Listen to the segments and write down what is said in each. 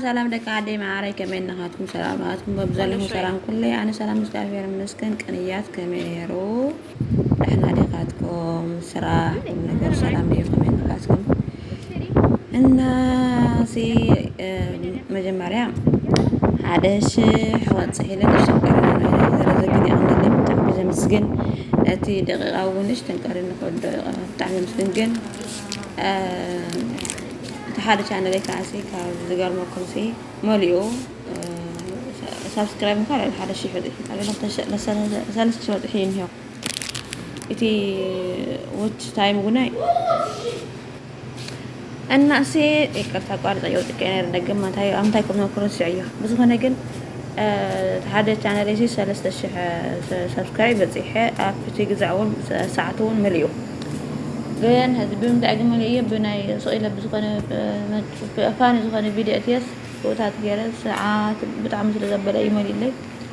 سلام لك عادي معاري كمان نخاتكم سلاماتكم ببزلهم سلام كله أنا سلام مستعفير مسكن كنيات كميرو احنا لقاتكم سراح ونقر سلام لي كمان نخاتكم الناسي مجمريا عادش حوات سهيلة نشتنقرنا رزقني أنا اللي متعمزة مسكن أتي دقيقة ونش تنقرنا خد تعمل مسكن هذا channel ليك عسي كذكر مكرسي مليو سبسكرايب مكان هذا الشيء حدي على نقطة ثالث شوط حين هيو إتي واتش تايم قناي الناس يكرت قارد أيوة كأنه نجم ما تاي أم تايكم مكرسي أيوة بس هو نجن هذا channel ليش ثالث الشيء سبسكرايب بتزيحه بتيجي زعول ساعتون مليو بين هذا بيوم ده أجمل إيه بناي سئلة بزخانة بأفاني زخانة فيديو أتيس وتات كيرا ساعات بتعمل زبالة إيميل اللي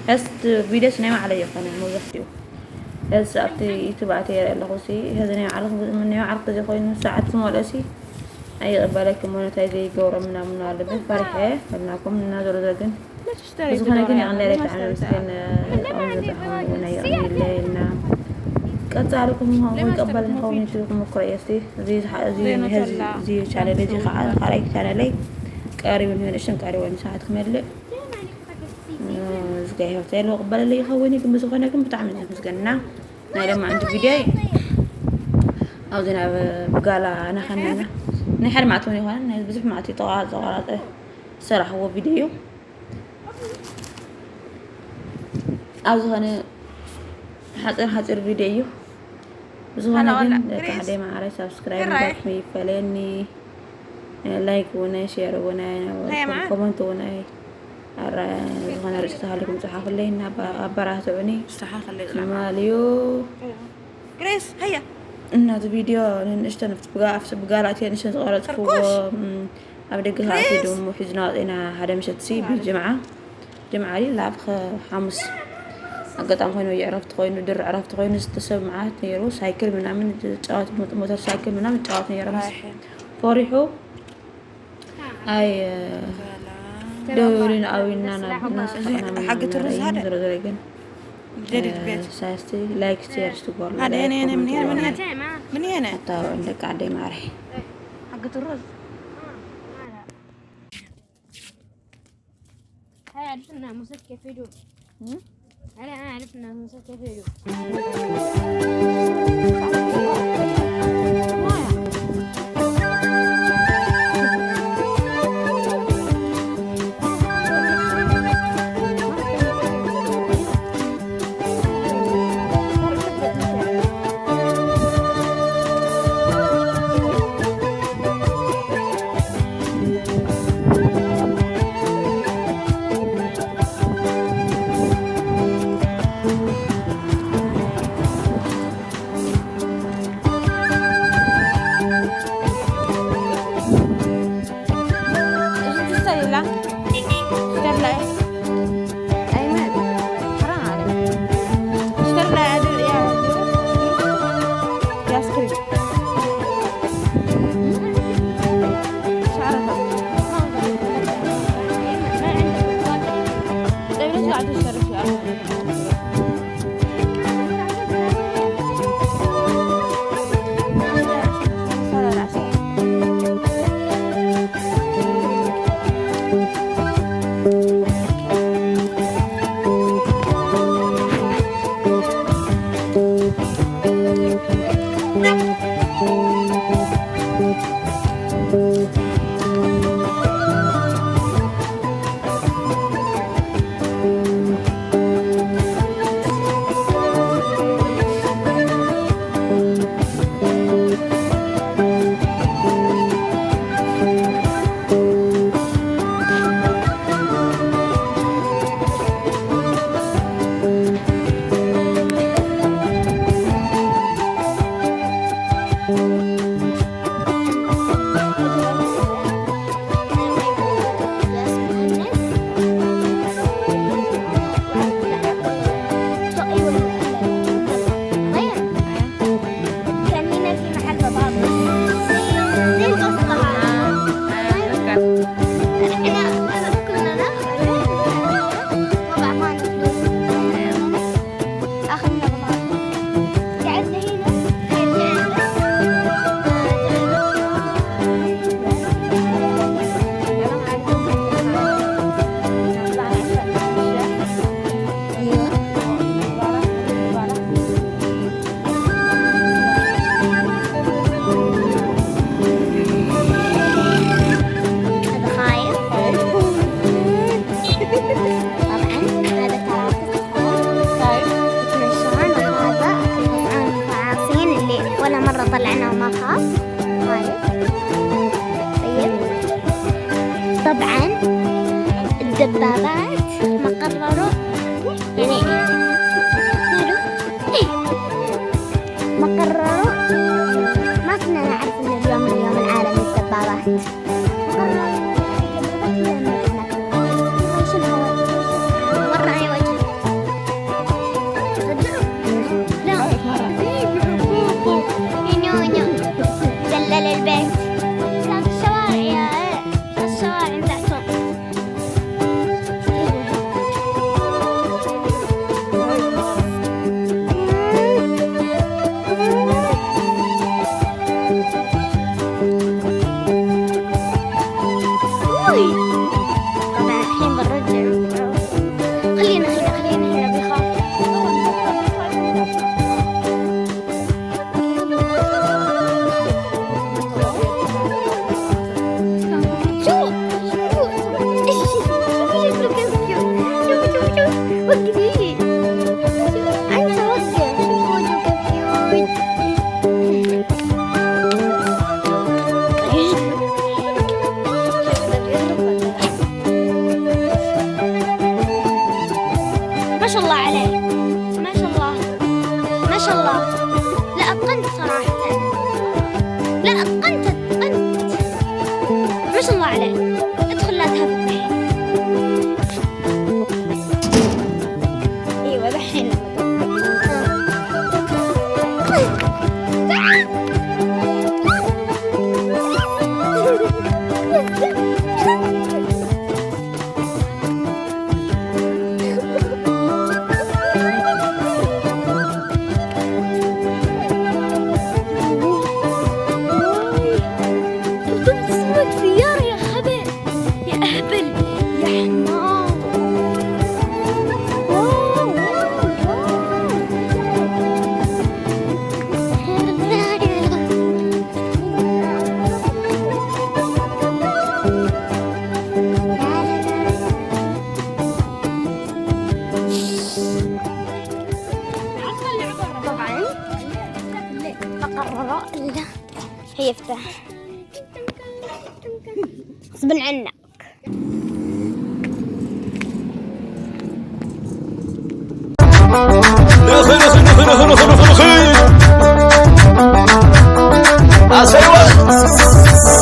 هست فيديو سنيم على يقنا موظفتيو هست أبتي يتبعتي اللغوسي هذا نيم عرق من نيم عرق زخانة ساعات سمو الأسي أي بالك مونتايزي جورا منا لبن فرحة فلناكم نازل ذاكن زخانة كني عن ليلة عن مسكين أول زخانة وناي الليل كتعرفكم هو يقبل نحاول نشوفكم كويسة زي channel زي خارج channel قريب من هنا إيشن قريب من ساعات كمل زكاية هفتين لو قبل اللي يخوني كم بسخونة كم بتعمل نفس جنة لما عندي فيديو أو زين بقالة أنا خننا نحر معتوني هون بزف معتي طوارات صراحة هو فيديو أو زين حاضر فيديو بزونا جن كهدي مع على سبسكرايب بتمي فلاني لايك ونا شير ونا كومنت ونا أنا رجعت لكم صحة خلينا برا تعني صحة خلينا ماليو جريس هيا إن هذا فيديو نشتغل في بقالاتي نشتغل صورت فوق أبدأ قهاتي دوم وحزنات إنا هذا مش تسيب الجمعة جمعة لي لعب خمس أقطع خينو يعرفت خينو در عرفت خينو استسب معاه نيرو سايكل من تجارت موتور سايكل من تجارت نيرو فرحوا أي دورين أو إننا ناس حق الرز هذا جديد بيت ساستي لايك شير تقول هذا هنا من هنا طيب عندك عادي معري حق الرز هاي عرفنا مسكة فيديو أنا أعرف إنها مسكة فيديو طبعا الدبابات ما قرروا يعني ما قرروا ما كنا نعرف ان اليوم العالمي للدبابات قرروا وراني وجهي لا ينونو دلل البيت كان في الشوارع يا الشوارع بتاعتهم طبعا الحين بنرجع خلينا هنا بيخاف ما شاء الله عليه ما شاء الله ما شاء الله لا أتقنت صراحة لا أتقنت ما شاء الله عليه ادخل لا تهبط الحين ايوه الحين هي افتح غصبا عنك يا